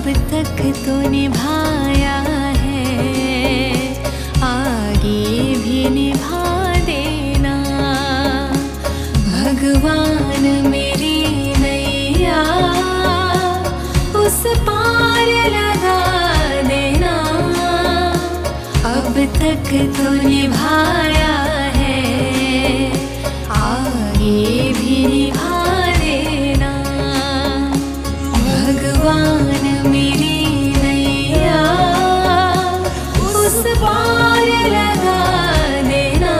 अब तक तो निभाया है, आगे भी निभा देना। भगवान मेरी नैया उस पार लगा देना। अब तक तो निभाया है, आगे भी निभा देना। भगवान मेरी नैया उस पार लगा देना।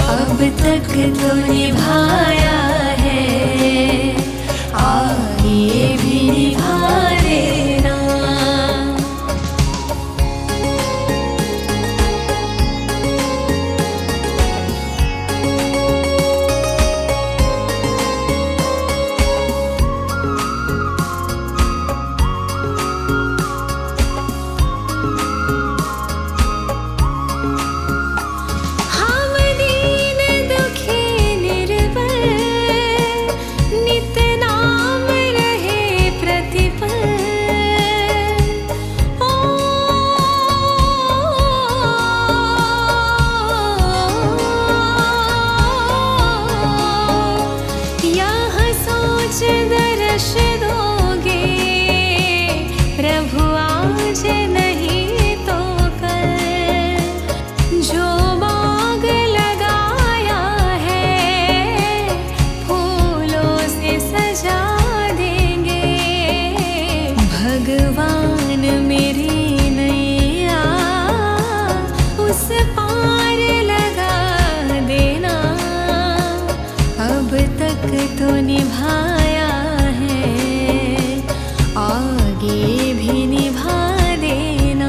अब तक तो निभाया है, आगे भी निभा देना। दर्श दोगे प्रभु आज नहीं तो कल। जो बाग लगाया है फूलों से सजा देंगे। भगवान मेरी नैया उस पार लगा देना। अब तक तो निभाया है, आगे भी निभा देना।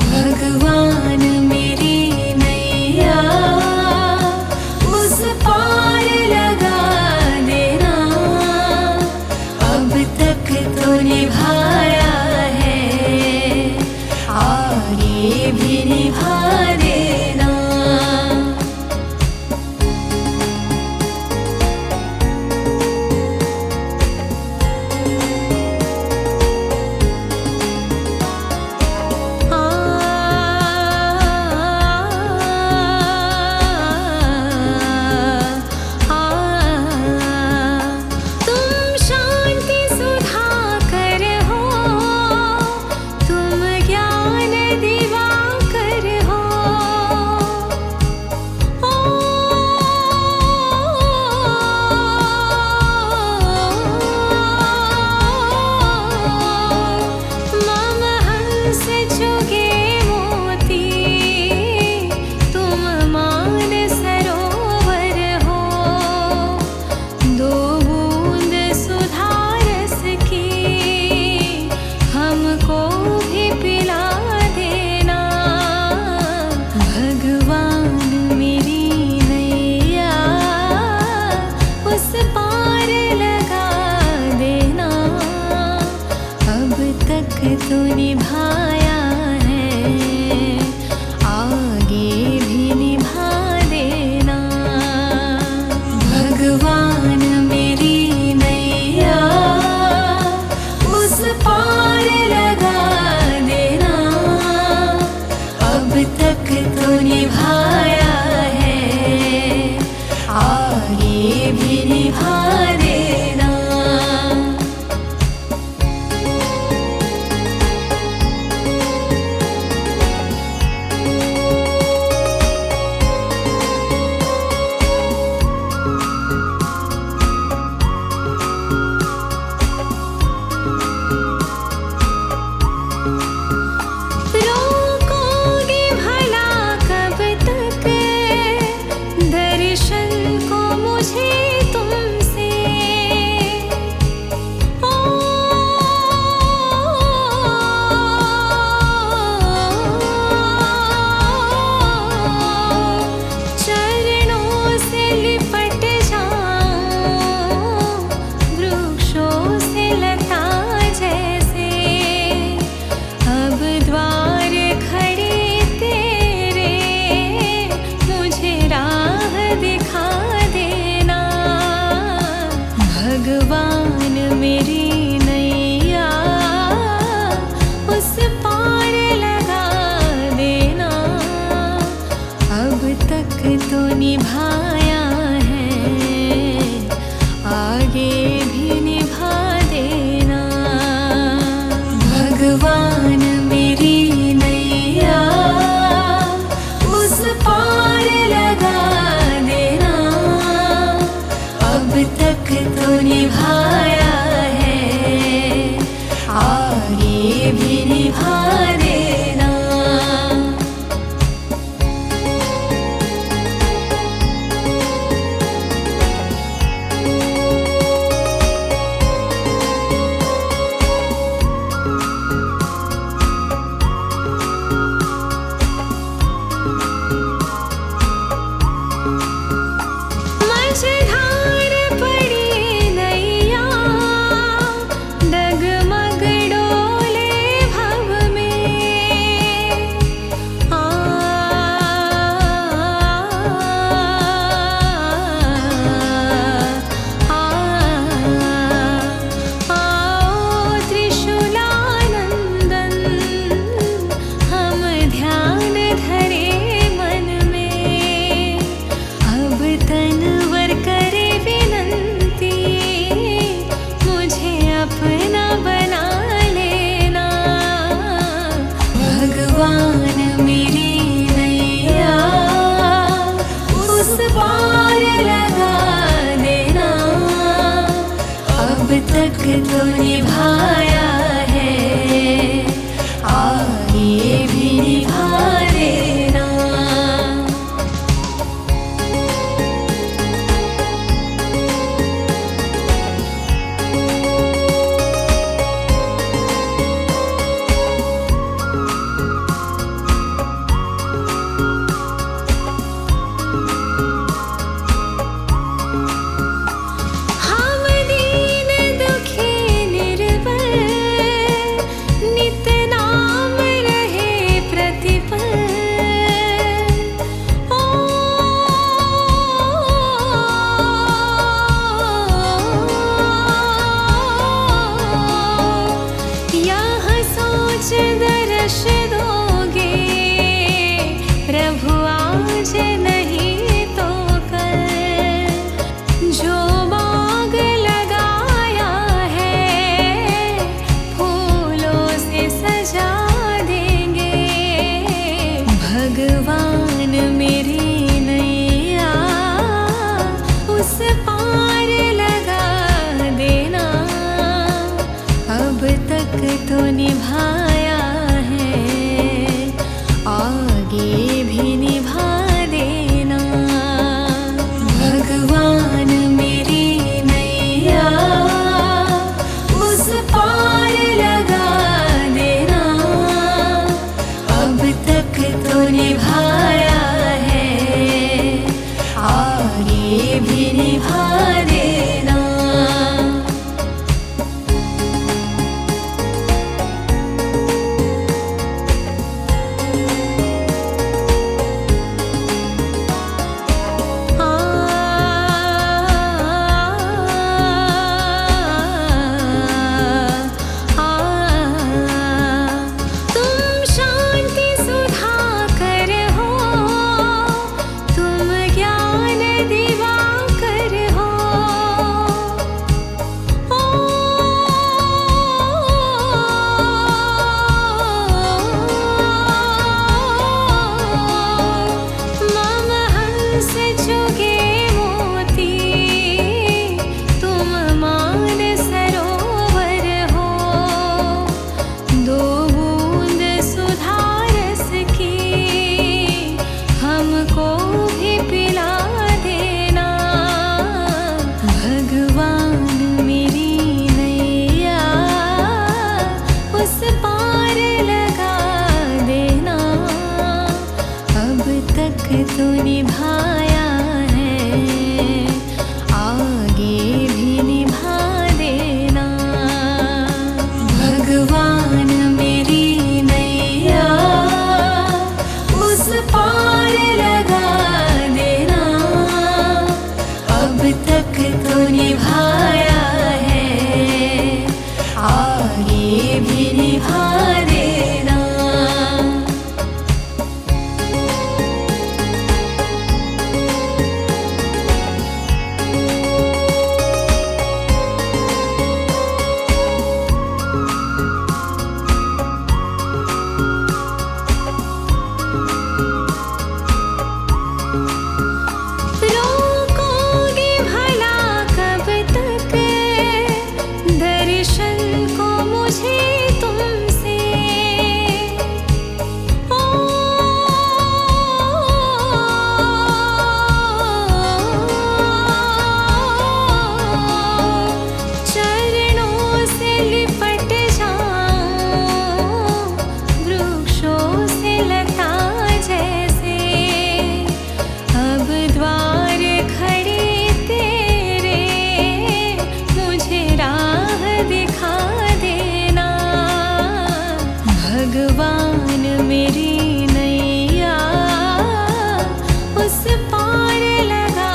भगवान मेरी नैया उस पार लगा देना। अब तक तो निभाया है, आगे भी निभा देना। तो निभाया है, आगे भी निभा देना। भगवान मेरी नैया उस पार लगा देना। अब तक तो निभाया है, आगे भी निभा देना। तक तो निभाया है, आगे भी निभा देना। दर्श दोगे प्रभु आज नहीं तो कल, जो बाग लगाया है फूलों से सजा देंगे। भगवान मेरी नैया उस पार लगा देना, अब तक तो निभाया है, आगे भी निभा देना। भगवान मेरी नैया उस पार लगा देना, अब तक तो निभाया है, आगे भी निभा देना। तो निभाया है, आगे भी निभा देना। भगवान मेरी नैया उस पार लगा देना, अब तक तो निभाया है, आगे भी निभा देना। भगवान मेरी नैया उस पार लगा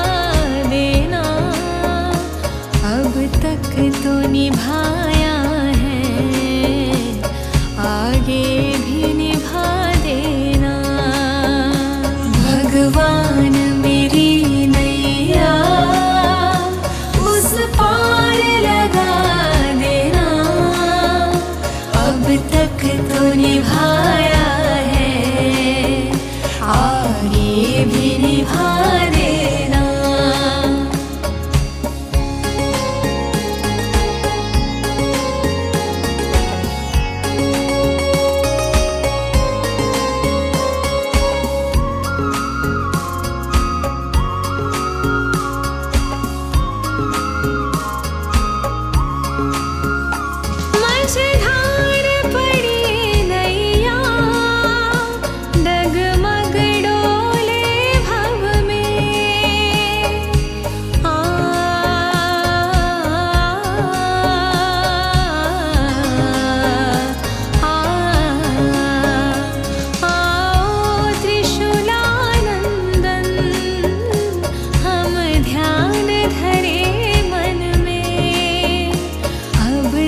देना, अब तक तो निभाया है, आगे भी निभा देना। भगवान मेरी नैया उस पार लगा देना, अब तक तो निभाया है, आगे भी निभा देना।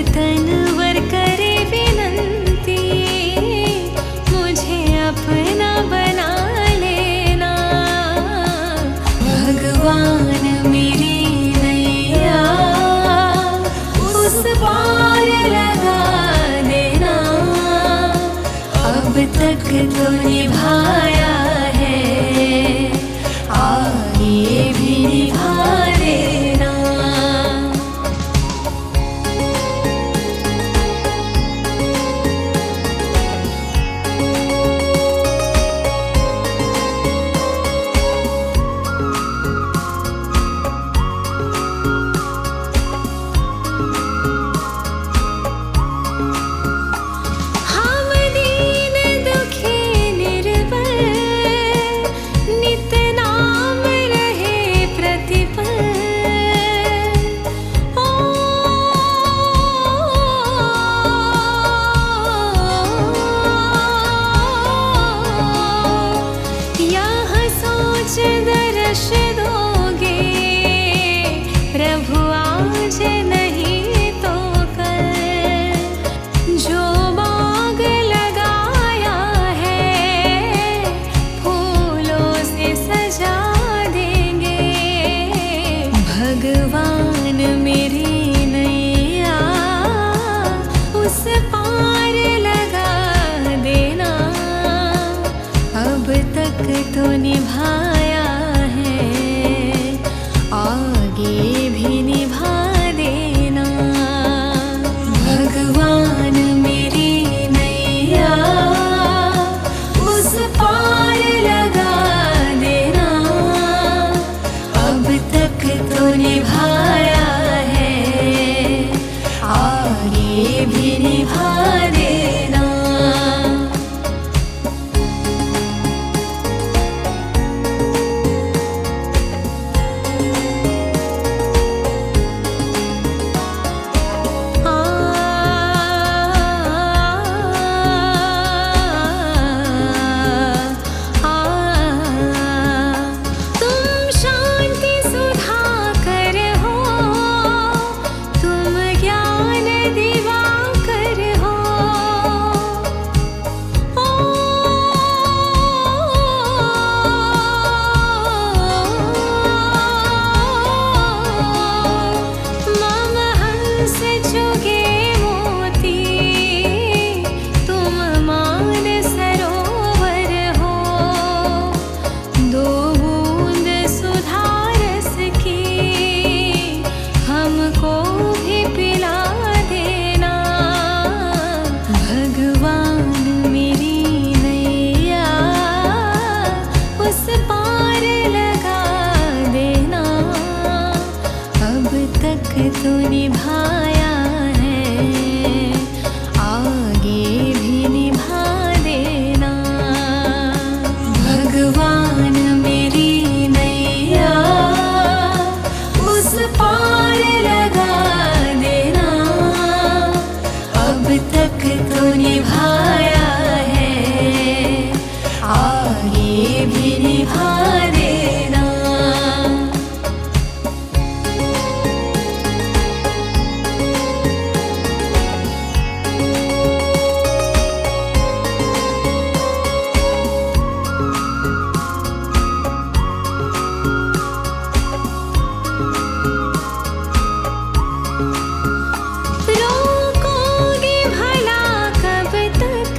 तनवर करे विनंती, मुझे अपना बना लेना। भगवान मेरी नैया उस पार लगा देना। अब तक तो निभाया है, आगे भी निभा देना। हम दीन दुखी निर्बल, नित नाम रहे प्रतिपल। ओ यह सोच दर्श दोगे, प्रभु आज नहीं तो कल। जो बाग लगाया है, फूलों से सजा देंगे। भगवान मेरी नैया उस पार लगा देना। अब तक तो निभाया है, आगे भी निभा देना। भगवान मेरी नैया उस पार लगा देना। अब तक तो निभाया है, आगे भी निभा देना। तुम शांति सुधाकर हो, तुम ज्ञान दिवाकर हो। मम हंस चुगे मोती, तुम मान सरोवर हो। दो बूंद सुधा रस की हमको भी पिला देना। भगवान मेरी नैया उस पार लगा देना। अब तक तो निभाया है, आगे भी निभा देना। भगवान मेरी नैया उस पार लगा देना। अब तक तो निभाया है, आगे भी निभा देना। रोकोगे भला कब तक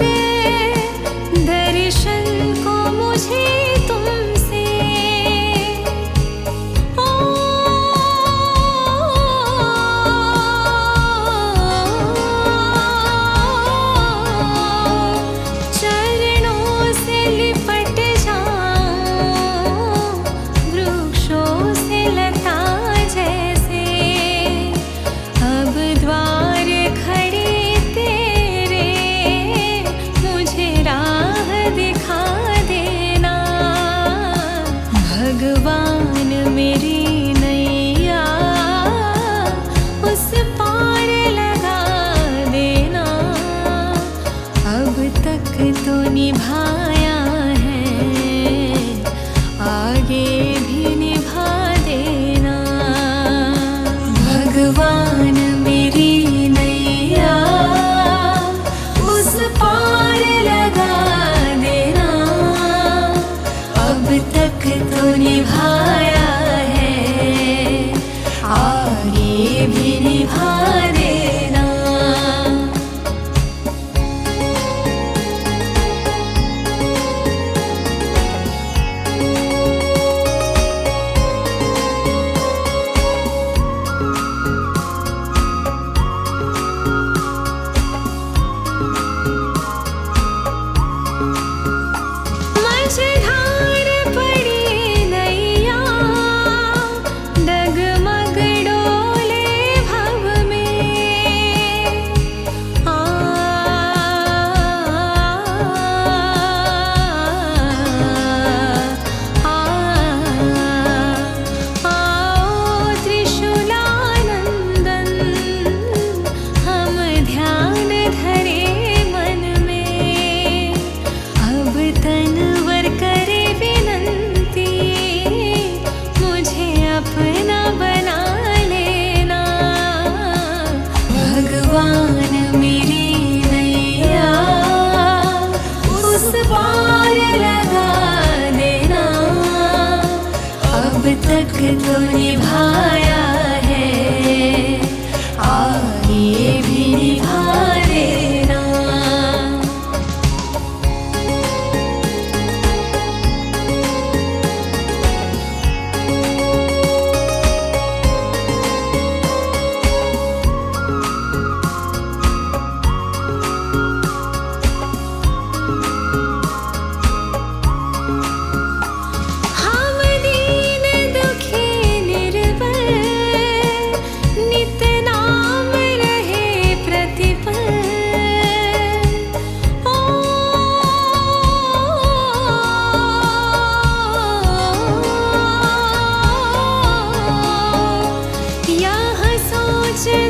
तक तो निभाया है, आगे भी निभा देना।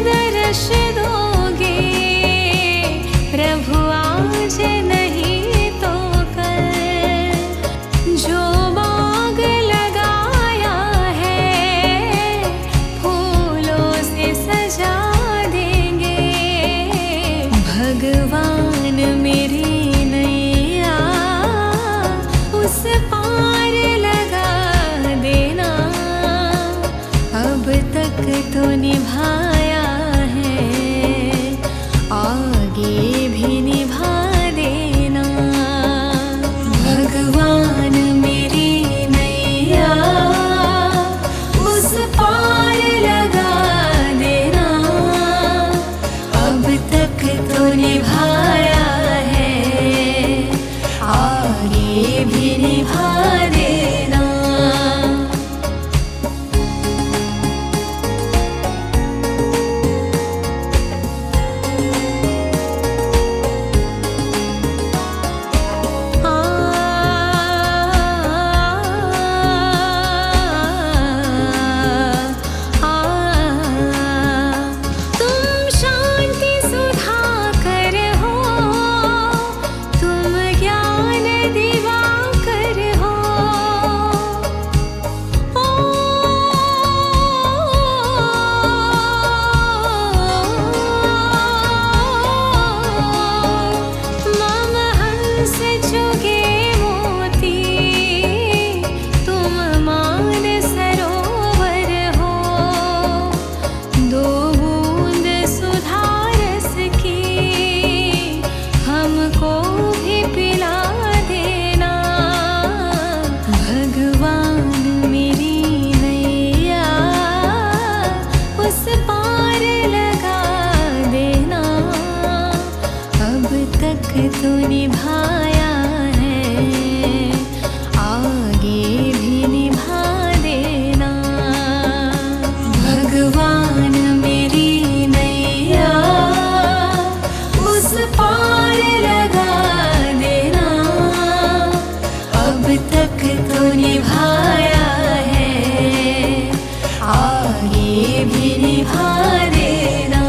दर्श दोगे प्रभु आज नहीं तो कल, जो बाग लगाया है फूलों से सजा देंगे। भगवान मेरी नैया उस पार लगा देना, अब तक तो निभाया है, आगे भी निभा देना। भगवान मेरी नैया उस पार लगा देना, अब तक तो निभाया है, आगे भी निभा देना। तो निभाया है, आगे भी निभा देना। भगवान मेरी नैया उस पार लगा देना, अब तक तो निभाया है, आगे भी निभा देना।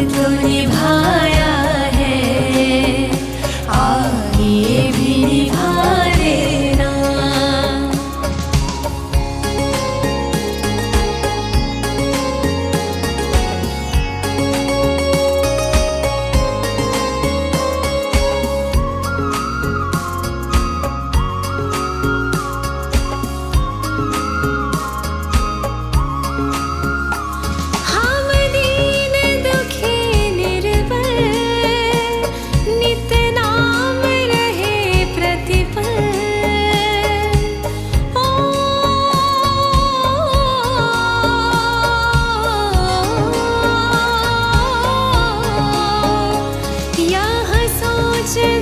तो निभाया है, आगे भी निभा देना।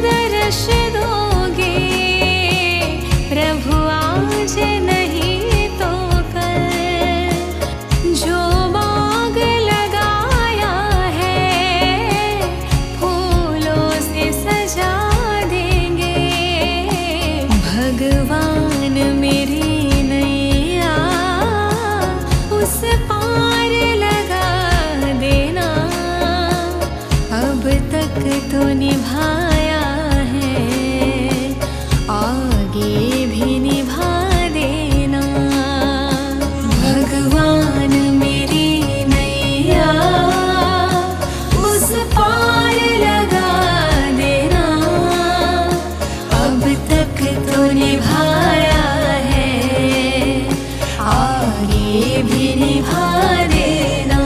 दर्श दोगे प्रभु आज नहीं तो कल, जो बाग लगाया है फूलों से सजा देंगे। भगवान मेरी नैया उस पार लगा देना, अब तक तो निभाया है, आगे भी निभा देना। भगवान मेरी नैया उस पार लगा देना, अब तक तो निभाया है, आगे भी निभा देना।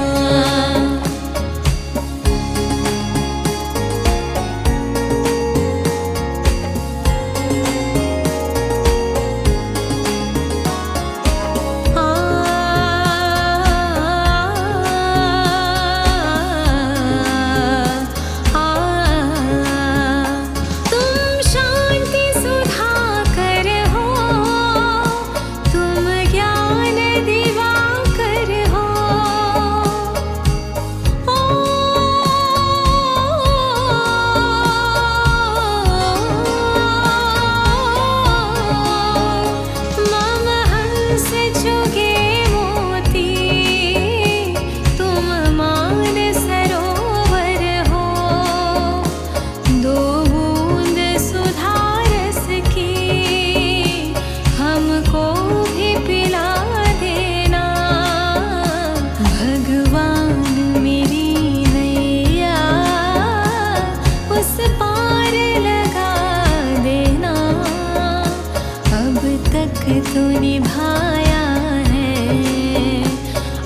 तो निभाया है,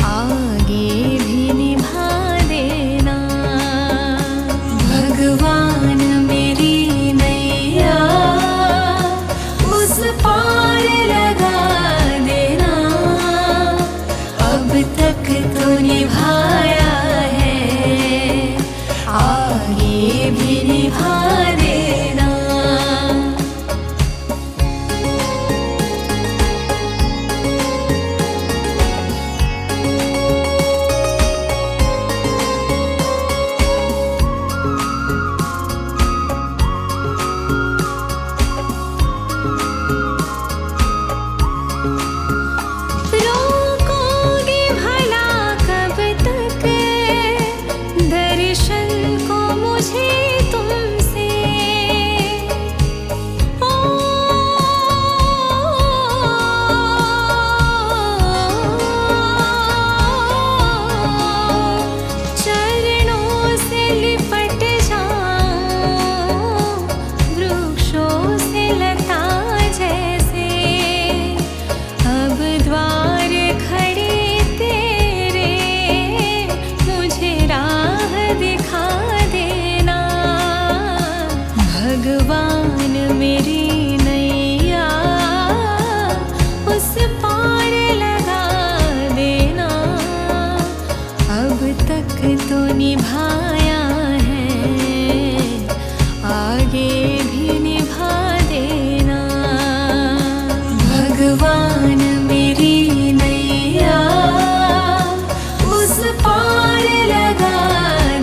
आगे भी निभा देना। भगवान मेरी नैया उस पार लगा देना, अब तक तो निभाया है, आगे भी निभा देना। भगवान मेरी नैया उस पार लगा देना, अब तक तो निभाया है, आगे भी निभा देना। भगवान मेरी नैया उस पार लगा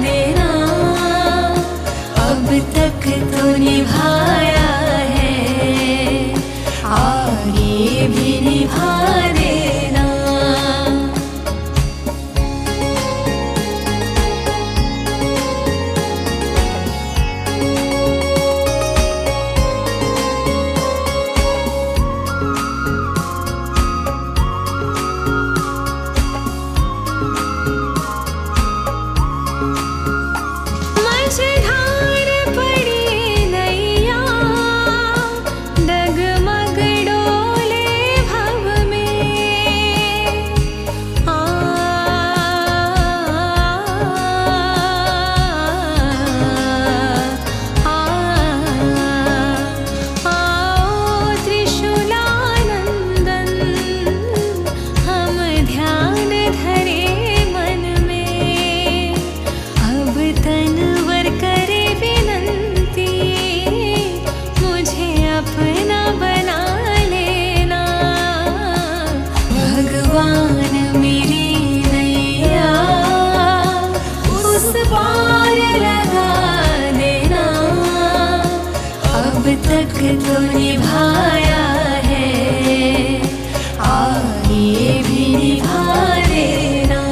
देना, अब तक तो निभाया है, आगे भी निभा देना। तक तो निभाया है, आगे भी निभा देना।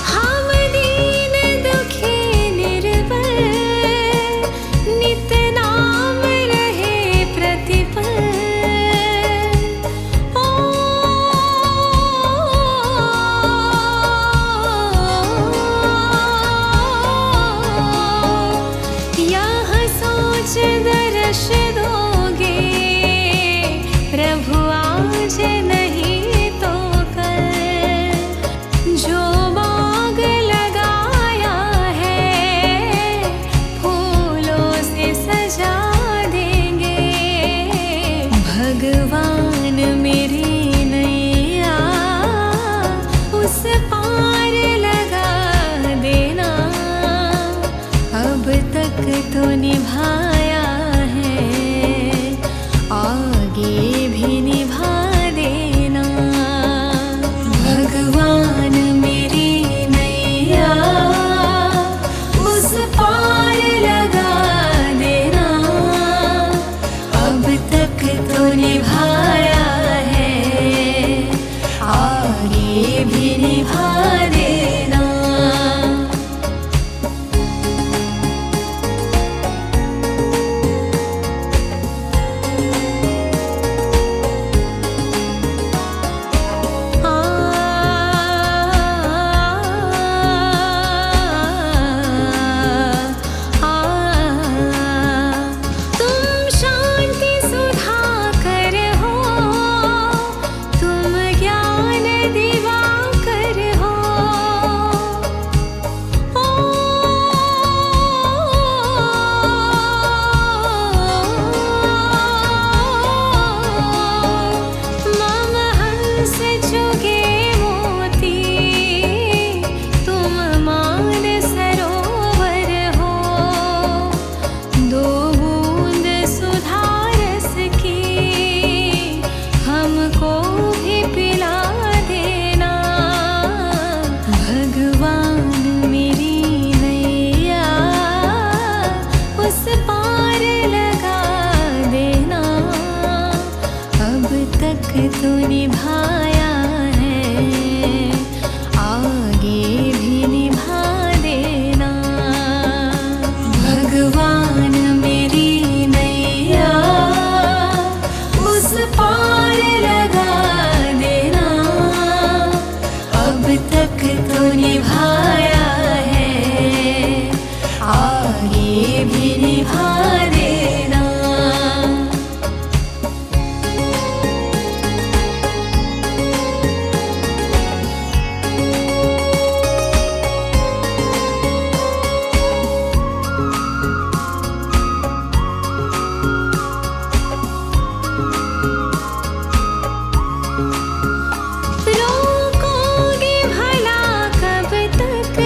हम दीन दुखी निर्बल, नित नाम रहे प्रतिपल। ओ यह सोच दर्श दोगे, प्रभु आज नहीं तो कल। जो बाग लगाया है, फूलों से सजा देंगे। भगवान मेरी नैया उस पार लगा देना। अब तक तो निभाया है, आगे भी निभा देना। भगवान मेरी नैया उस पार लगा देना। अब तक तो निभाया है, आगे भी निभा देना। तुम शांति सुधाकर हो, तुम ज्ञान दिवाकर हो। मम हंस चुगे मोती, तुम मान सरोवर हो। दो बूंद सुधा रस की हमको भी पिला देना। भगवान मेरी नैया उस पार लगा देना। अब तक तो निभाया है, आगे भी निभा देना। भगवान मेरी नैया उस पार लगा देना। अब तक तो निभाया है, आगे भी निभा देना। रोकोगे भला कब तक,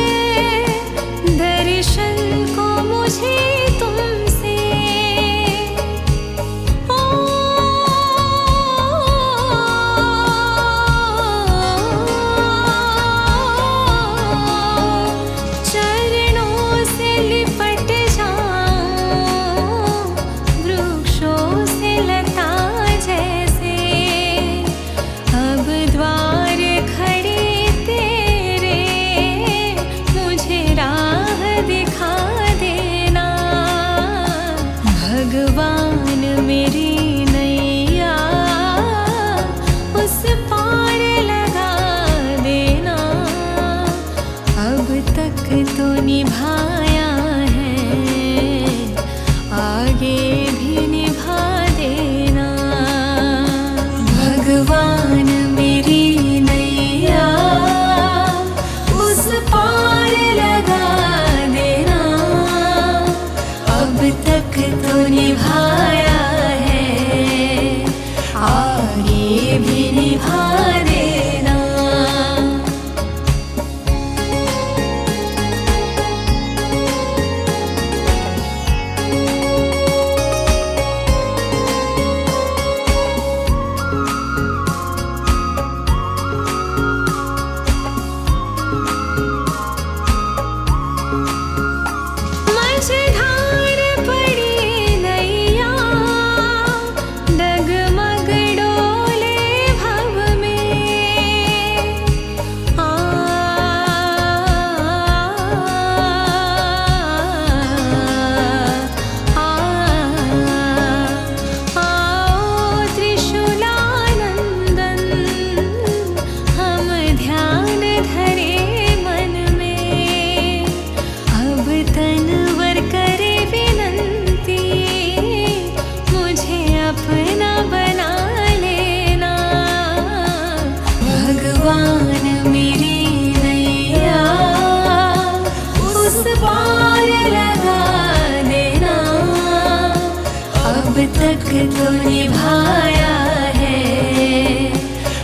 तक तो निभाया है,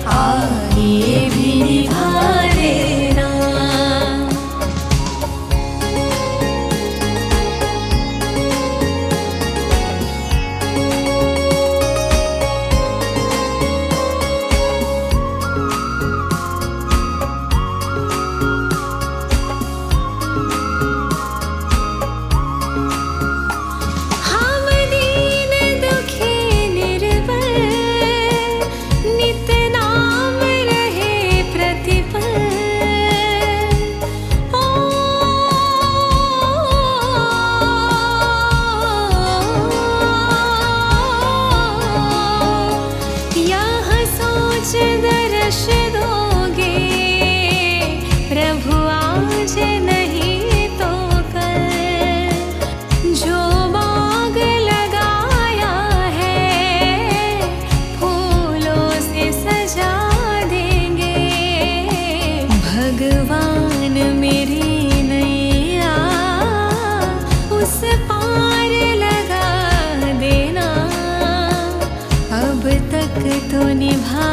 आगे भी निभा देना। हम दीन दुखी निर्बल, नित नाम रहे प्रतिपल। ओ यह सोच दर्श दोगे, प्रभु आज नहीं तो कल। जो बाग लगाया है, फूलों से सजा देंगे। भगवान मेरी नैया उस पार लगा देना, अब तक तो निभा